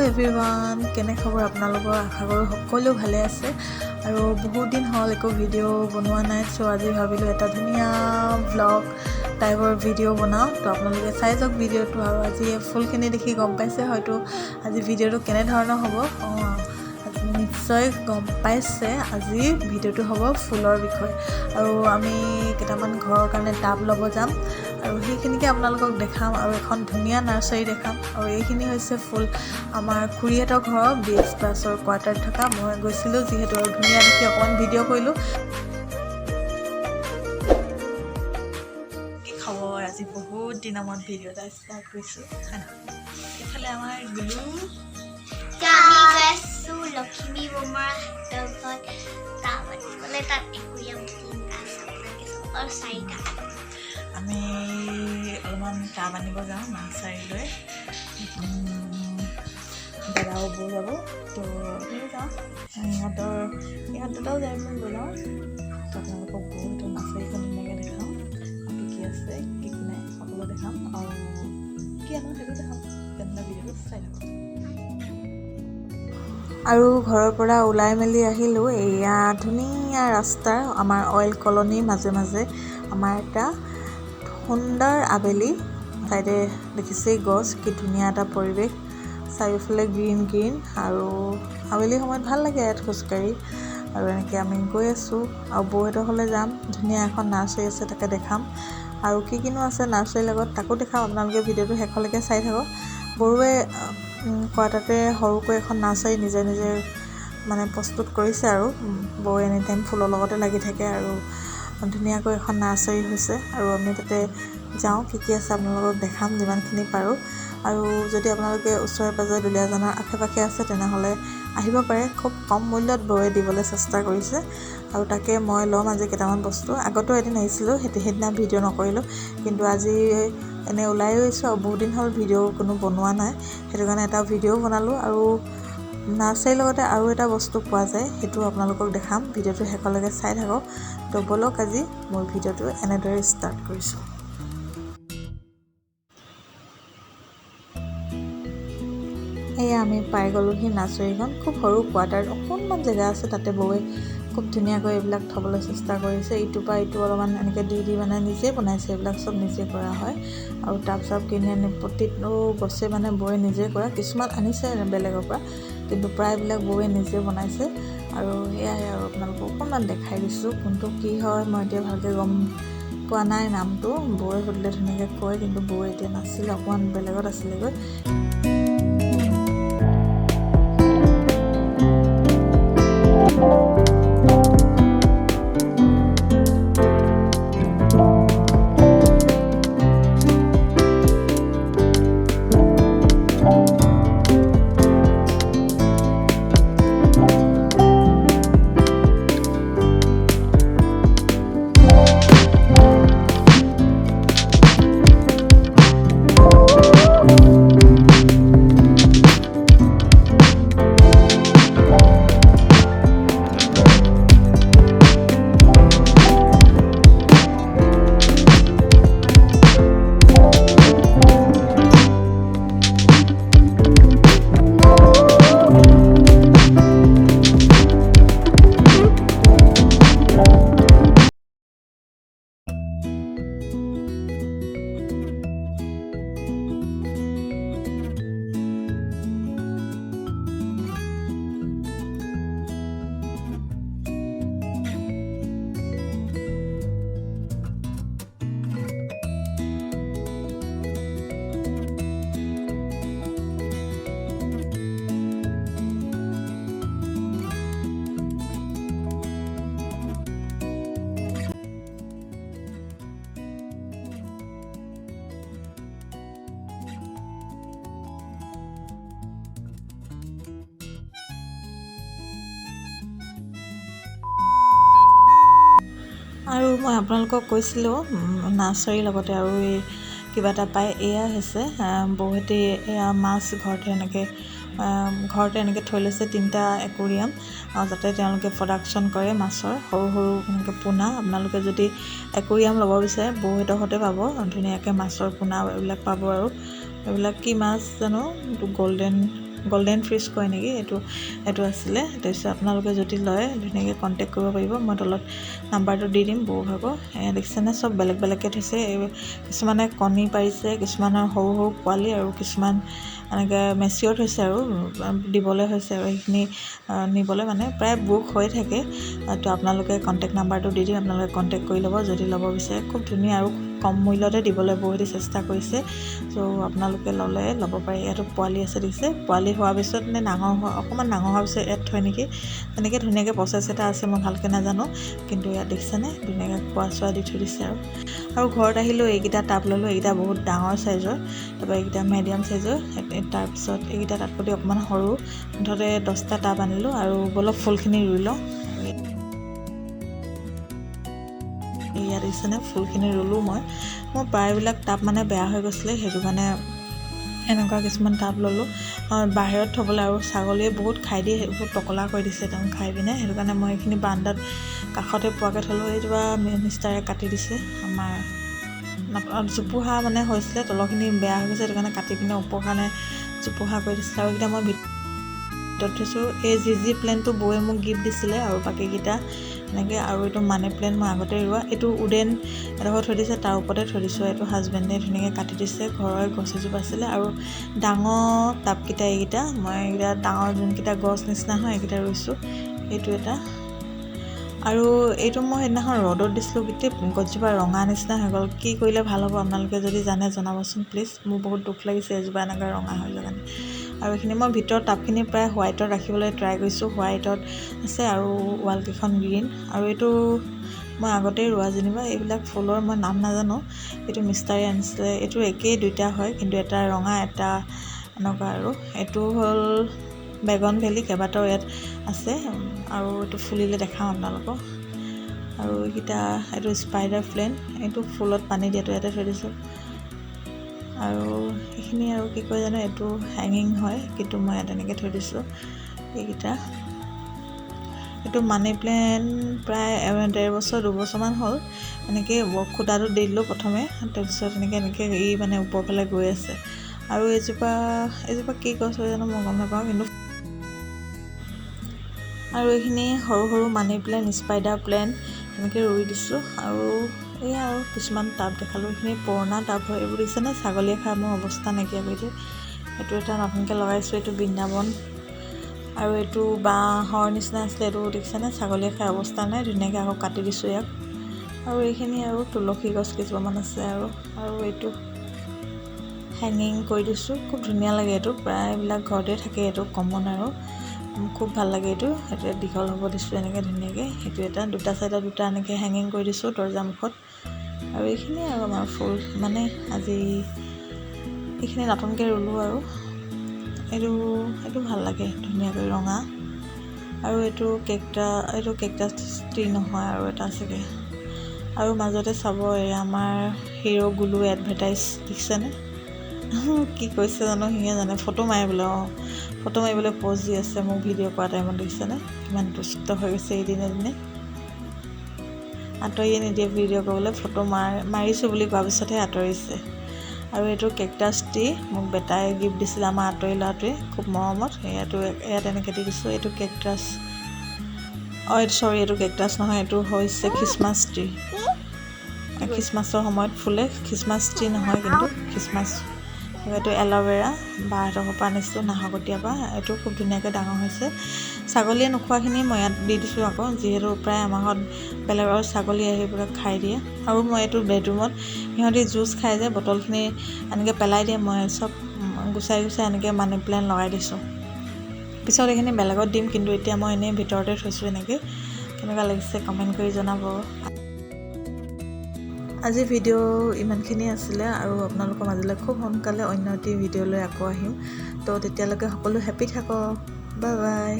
Everyone, কেনে খবৰ আপোনালোকৰ? আশা কৰোঁ সকলো ভালে আছে আৰু বহুত দিন হ'ল একো ভিডিঅ' বনোৱা নাই। চ' আজি ভাবিলোঁ এটা ধুনীয়া ভ্লগ টাইপৰ ভিডিঅ' বনাওঁ। তো আপোনালোকে চাই যাওক ভিডিঅ'টো, আৰু আজি ফুলখিনি দেখি গম পাইছে হয়তো আজি ভিডিঅ'টো কেনেধৰণৰ হ'ব। নিশ্চয় গম পাইছে আজি ভিডিঅ'টো হ'ব ফুলৰ বিষয়ে, আৰু আমি কেইটামান ঘৰৰ কাৰণে টাব ল'ব যাম আৰু সেইখিনিকে আপোনালোকক দেখাম আৰু এখন ধুনীয়া নাৰ্চাৰী দেখাম। আৰু এইখিনি হৈছে ফুল আমাৰ খুৰীহঁতৰ ঘৰৰ BS ক্লাছৰ কোৱাৰ্টাৰত থকা। মই গৈছিলোঁ যিহেতু আৰু ধুনীয়া দেখি অকণমান ভিডিঅ' কৰিলোঁ। কি খবৰ? আজি বহুত দিনৰ মূৰত ভিডিঅ' এটা ষ্টাৰ্ট কৰিছোঁ। এইফালে আমাৰ গুলু Lokhimi Boro আমি অলপমান টাব আনিব যাওঁ নাৰ্চাৰীলৈ। দাদাও বৌ যাব, তো লৈ যাওঁ। ইহঁত দুটাও যাই মই লৈ যাওঁ। তো আপোনালোকক বহুতো নাৰ্চাৰীখন ধুনীয়াকৈ দেখাওঁ, কি কি আছে কি কি নাই সকলো দেখাম, আৰু কি আনো সেইটো দেখাম। তেনেকুৱা ভিডিঅ'টো চাই থাকক। আৰু ঘৰৰ পৰা ওলাই মেলি আহিলোঁ। এয়া ধুনীয়া ৰাস্তা, আমাৰ অইল কলনীৰ মাজে মাজে আমাৰ এটা সুন্দৰ আবেলি। চাইডে দেখিছেই গছ, কি ধুনীয়া এটা পৰিৱেশ, চাৰিওফালে গ্ৰীণ গ্ৰীণ, আৰু আবেলি সময়ত ভাল লাগে ইয়াত খোজকাঢ়ি। আৰু এনেকৈ আমি গৈ আছোঁ, আৰু বৌহঁতৰ ঘৰলৈ যাম। ধুনীয়া এখন নাৰ্চাৰী আছে, তাকে দেখাম, আৰু কি কিনো আছে নাৰ্চাৰীৰ লগত তাকো দেখাম। আপোনালোকে ভিডিঅ'টো শেষলৈকে চাই থাকক। বৰুৱে কোৱাৰ্টাৰতে সৰুকৈ এখন নাৰ্চাৰী নিজে নিজে মানে প্ৰস্তুত কৰিছে, আৰু বৌ এনি টাইম ফুলৰ লগতে লাগি থাকে, আৰু ধুনীয়াকৈ এখন নাৰ্চাৰী হৈছে। আৰু আমি তাতে যাওঁ, কি কি আছে আপোনালোকক দেখাম যিমানখিনি পাৰোঁ। আৰু যদি আপোনালোকে ওচৰে পাঁজৰে দুলীয়াজানৰ আশে পাশে আছে তেনেহ'লে আহিব পাৰে। খুব কম মূল্যত বৌয়ে দিবলৈ চেষ্টা কৰিছে, আৰু তাকে মই ল'ম আজি কেইটামান বস্তু। আগতো এদিন আহিছিলোঁ, সেইদিনা ভিডিঅ' নকৰিলোঁ, কিন্তু আজি এনেই ওলাই গৈছোঁ আৰু বহুত দিন হ'ল ভিডিঅ' কোনো বনোৱা নাই, সেইটো কাৰণে এটা ভিডিঅ'ও বনালোঁ। আৰু নাৰ্চাৰীৰ লগতে আৰু এটা বস্তু পোৱা যায়, সেইটো আপোনালোকক দেখাম। ভিডিঅ'টো শেষলৈকে চাই থাকক। তো ব'লক আজি মোৰ ভিডিঅ'টো এনেদৰে ষ্টাৰ্ট কৰিছোঁ। এয়া আমি পাই গ'লোহি নাৰ্চাৰীখন। খুব সৰু কোৱাৰ্টাৰত অকণমান জেগা আছে, তাতে বৌয়ে খুব ধুনীয়াকৈ এইবিলাক থ'বলৈ চেষ্টা কৰিছে। ইটোৰ পৰা ইটো অলপমান এনেকৈ দি মানে নিজেই বনাইছে, এইবিলাক চব নিজে কৰা হয়। আৰু টাব চাব কিনি আনি প্ৰতিটো গছে মানে বৌয়ে নিজে কৰা, কিছুমান আনিছে বেলেগৰ পৰা, কিন্তু প্ৰায়বিলাক বৌয়ে নিজে বনাইছে। আৰু সেয়াই আৰু আপোনালোকক অকণমান দেখাই দিছোঁ। কোনটো কি হয় মই এতিয়া ভালকৈ গম পোৱা নাই নামটো, বৌয়ে সুধিলে ধুনীয়াকৈ কয়, কিন্তু বৌয়ে এতিয়া নাছিলে, অকণমান বেলেগত আছিলেগৈ। আৰু মই আপোনালোকক কৈছিলোঁ নাৰ্চাৰীৰ লগতে আৰু এই কিবা এটা পায়। এয়া হৈছে বৌহঁতে এয়া মাছ ঘৰতে এনেকৈ থৈ লৈছে, 3টা একুৰিয়াম, যাতে তেওঁলোকে প্ৰডাকশ্যন কৰে মাছৰ সৰু সৰু এনেকৈ পোনা। আপোনালোকে যদি একুৰিয়াম ল'ব বিচাৰে বৌহঁতৰ ঘৰতে পাব, ধুনীয়াকৈ মাছৰ পোনা এইবিলাক পাব। আৰু এইবিলাক কি মাছ জানো, গল্ডেন গোল্ডেন ফিছ কয় নেকি, এইটো আছিলে। তাৰপিছত আপোনালোকে যদি লয় ধুনীয়াকৈ কণ্টেক্ট কৰিব পাৰিব। মই তলত নাম্বাৰটো দি দিম বৌ ভাগৰ। দেখিছেনে চব বেলেগ বেলেগকৈ থৈছে। কিছুমানে কণী পাৰিছে, কিছুমানৰ সৰু সৰু পোৱালি, আৰু কিছুমান এনেকৈ মেচিয়ৰ হৈছে আৰু দিবলৈ হৈছে, আৰু সেইখিনি নিবলৈ মানে প্ৰায় বুক হৈ থাকে। তো আপোনালোকে কণ্টেক্ট নাম্বাৰটো দি দিম, আপোনালোকে কণ্টেক্ট কৰি ল'ব যদি ল'ব বিচাৰে। খুব ধুনীয়া আৰু কম মূল্যতে দিবলৈ বহুতে চেষ্টা কৰিছে। চ' আপোনালোকে ল'ব পাৰে। ইয়াতো পোৱালি আছে দেখিছে। পোৱালি হোৱাৰ পিছত অকণমান ডাঙৰ হোৱাৰ পিছত ইয়াত থয় নেকি, তেনেকৈ ধুনীয়াকৈ প্ৰচেছ এটা আছে, মই ভালকৈ নাজানো। কিন্তু ইয়াত দেখিছেনে ধুনীয়াকৈ খোৱা চোৱা দি থৈ দিছে। আৰু ঘৰত আহিলেও এইকেইটা টাব ল'লোঁ। এইকেইটা বহুত ডাঙৰ চাইজৰ, তাৰপৰা এইকেইটা মিডিয়াম চাইজৰ, তাৰপিছত এইকেইটা তাতকৈ অকণমান সৰু। মুঠতে 10টা টাব আনিলোঁ। আৰু বলক ফুলখিনি ৰুই লওঁ। ইয়াত দেখিছেনে ফুলখিনি ৰুলোঁ মই প্ৰায়বিলাক টাব মানে বেয়া হৈ গৈছিলে, সেইটো কাৰণে এনেকুৱা কিছুমান টাব ল'লোঁ বাহিৰত থ'বলৈ। আৰু ছাগলীয়ে বহুত খাই দিয়ে, সেইবোৰ টকলা কৰি দিছে তেওঁ খাই পিনে। সেইটো কাৰণে মই এইখিনি বাৰান্দাত কাষতে পোৱাকৈ থ'লোঁ। এইজোপা মিষ্টাৰে কাটি দিছে। আমাৰ জোপোহা মানে হৈছিলে, তলৰখিনি বেয়া হৈ গৈছে, সেইটো কাৰণে কাটি পিনে ওপৰৰ কাৰণে জোপোহা কৰি দিছিলে। আৰু এইকেইটা মই ভিতৰত থৈছোঁ। এই যি প্লেণ্টটো বৌয়ে মোক গিফ্ট দিছিলে, আৰু বাকীকেইটা এনেকৈ। আৰু এইটো মানি প্লেণ্ট মই আগতে ৰোৱা, এইটো উডেন এডোখৰ থৈ দিছে, তাৰ ওপৰতে থৈ দিছোঁ। এইটো হাজবেণ্ডে ধুনীয়াকৈ কাটি দিছে, ঘৰৰে গছ এজোপা আছিলে। আৰু ডাঙৰ টাবকেইটা এইকেইটা, মই এইকেইটা ডাঙৰ যোনকেইটা গছ নিচিনা হয় এইকেইটা ৰুইছোঁ। এইটো এটা, আৰু এইটো মই সেইদিনাখন ৰ'দত দিছিলোঁ, গোটেই গছজোপা ৰঙা নিচিনা হৈ গ'ল। কি কৰিলে ভাল হ'ব আপোনালোকে যদি জানে জনাবচোন প্লিজ। মোৰ বহুত দুখ লাগিছে এজোপা এনেকৈ ৰঙা হৈ যোৱাৰ কাৰণে। আৰু এইখিনি মই ভিতৰত টাবখিনি প্ৰায় হোৱাইটত ৰাখিবলৈ ট্ৰাই কৰিছোঁ। হোৱাইটত আছে আৰু ৱালকেইখন গ্ৰীণ। আৰু এইটো মই আগতেই ৰোৱা যেনিবা, এইবিলাক ফুলৰ মই নাম নাজানো। এইটো মিষ্টাৰে আনিছিলে, এইটো একেই দুইটা হয়, কিন্তু এটা ৰঙা এটা এনেকুৱা। আৰু এইটো হ'ল বেগন ভেলি, কেইবাটাও ইয়াত আছে। আৰু এইটো ফুলিলে দেখাম আপোনালোকক। আৰু এইটো স্পাইডাৰ প্লেণ্ট, এইটো ফুলত পানী দিয়াটো ইয়াতে থৈ দিছোঁ। আৰু এইখিনি আৰু কি কয় জানো, এইটো হেঙিং হয়, কিন্তু মই ইয়াত এনেকৈ থৈ দিছোঁ। এইটো মানি প্লেণ্ট প্ৰায় 1.5 বছৰ 2 বছৰমান হ'ল। এনেকৈ খুটাটো দি দিলোঁ প্ৰথমে, তাৰপিছত এনেকৈ মানে ওপৰৰ ফালে গৈ আছে। আৰু এইজোপা কি গছ হয় জানো মই গম নাপাওঁ। কিন্তু আৰু এইখিনি সৰু সৰু মানি প্লেণ্ট, স্পাইডাৰ প্লেণ্ট এনেকৈ ৰুই দিছোঁ। আৰু এয়া আৰু কিছুমান টাব দেখালোঁ, এইখিনি পুৰণা টাব হয়। এইবোৰ দেখিছেনে ছাগলীয়ে খাই মোৰ অৱস্থা নাইকিয়া কৰি দিয়ে। এইটো এটা নতুনকৈ লগাইছোঁ, এইটো বৃন্দাবন। আৰু এইটো বাঁহৰ নিচিনা আছিলে, এইটো দেখিছেনে ছাগলীয়ে খাই অৱস্থা নাই, ধুনীয়াকৈ আকৌ কাটি দিছোঁ ইয়াক। আৰু এইখিনি আৰু তুলসী গছ কিছুমান আছে। আৰু এইটো হেঙিং কৰি দিছোঁ, খুব ধুনীয়া লাগে। এইটো প্ৰায়বিলাক ঘৰতে থাকে, এইটো কমন আৰু খুব ভাল লাগে। এইটো দীঘল হ'ব দিছোঁ এনেকৈ ধুনীয়াকৈ। সেইটো এটা দুটা চাইডত দুটা এনেকৈ হেঙিং কৰি দিছোঁ দৰ্জা মুখত। আৰু এইখিনিয়ে আৰু আমাৰ ফুল মানে আজি এইখিনি নতুনকৈ ৰুলোঁ। আৰু এইটো ভাল লাগে, ধুনীয়াকৈ ৰঙা। আৰু এইটো কেকটাছ ট্ৰী নহয়, আৰু এটা আছেগৈ। আৰু মাজতে চাব, এই আমাৰ হিৰ' গুলো এডভাৰটাইজ দেখিছেনে? কি কৈছে জানো, সিহে জানে। ফটো মাৰিবলৈ প'জ দি আছে মোক ভিডিঅ' কৰা টাইমত, দেখিছেনে কিমান দুষ্ট হৈ গৈছে এদিনে আঁতৰিয়ে নিদিয়ে ভিডিঅ' কৰিবলৈ। ফটো মাৰিছোঁ বুলি কোৱাৰ পিছতহে আঁতৰিছে। আৰু এইটো কেকটাছ ট্ৰী মোক বেটাই গিফ্ট দিছিলে, আমাৰ আঁতৰি ল'ৰাটোৱে খুব মৰমত। ইয়াত এনেকৈ দি দিছোঁ। এইটো কেকটাছ এইটো কেকটাছ নহয়, এইটো হৈছে খ্ৰীষ্টমাছ ট্ৰী। খ্ৰীষ্টমাছৰ সময়ত ফুলে, খ্ৰীষ্টমাছ ট্ৰী নহয় কিন্তু খ্ৰীষ্টমাছ। এইটো এল'ভেৰা বাহঁতৰ পৰা আনিছিলোঁ, নাহৰকটীয়াৰ পৰা। এইটো খুব ধুনীয়াকৈ ডাঙৰ হৈছে। ছাগলীয়ে নোখোৱাখিনি মই ইয়াত দি দিছোঁ আকৌ, যিহেতু প্ৰায় আমাৰ ঘৰত বেলেগৰ ছাগলী আহি পেলাই খাই দিয়ে। আৰু মই এইটো বেডৰুমত সিহঁতি জুচ খাই যে বটলখিনি এনেকৈ পেলাই দিয়ে, মই চব গুচাই এনেকৈ মানি প্লেণ্ট লগাই দিছোঁ। পিছত এইখিনি বেলেগত দিম, কিন্তু এতিয়া মই এনেই ভিতৰতে থৈছোঁ। এনেকৈ কেনেকুৱা লাগিছে কমেণ্ট কৰি জনাব। আজি ভিডিঅ' ইমানখিনি আছিলে, আৰু আপোনালোকৰ মাজলৈ খুব সোনকালে অন্য এটি ভিডিঅ' লৈ আকৌ আহিম। তো তেতিয়ালৈকে সকলো হেপী থাকক, বাই বাই।